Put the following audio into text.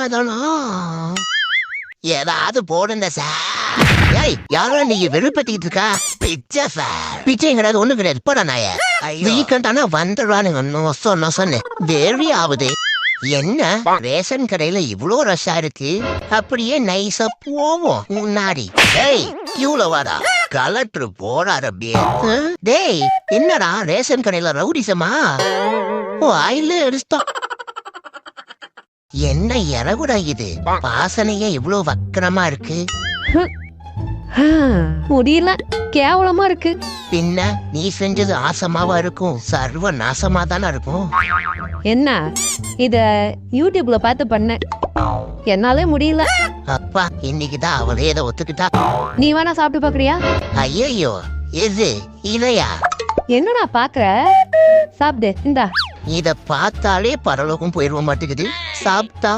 அதெல்லாம் ஏதாவது போடுங்க சார். ஏய் யாரும் நீங்க வெறுப்பத்திட்டு இருக்கா? பிச்சை சார். பிச்சை கிடையாது, ஒண்ணு கிடையாது. போட நாய வீக்கெண்ட் ஆனா வந்துடுவானுங்க. சொன்னேன் வெறி ஆகுது. என்ன ரேஷன் கடையில இவ்வளோ ரஷ்ஷா இருக்கு? அப்படியே நைஸா போவோம் முன்னாடி. டேய் கியூல வாடா, கலெக்டர் போறாரு அப்படியே. டேய் என்னடா ரேஷன் கடையில ரவுடிசமா? வாயில எடுத்தான். என்ன இறகுடா இது? வாசனையே இவ்வளவு வக்கரமா இருக்கு. முடியல, கேவலமா இருக்கு. பின்ன நீ செஞ்சது ஆசமாவா இருக்கும்? சர்வ நாசமா தானே இருக்கும். என்ன இத யூடியூப்ல பார்த்து பண்ண, என்னாலே முடியல. அப்பா இன்னைக்குதான் அவளே இதை ஒத்துக்கிட்டா. நீ வேணா சாப்பிட்டு பாக்குறியா? ஐயோ எது இதையா? என்னடா பாக்குற? சாப்பிடு, இந்தா. இத பார்த்தாலே பரலோகம் போயிடுவோம் மாட்டேங்குது. சாப்பிட்டா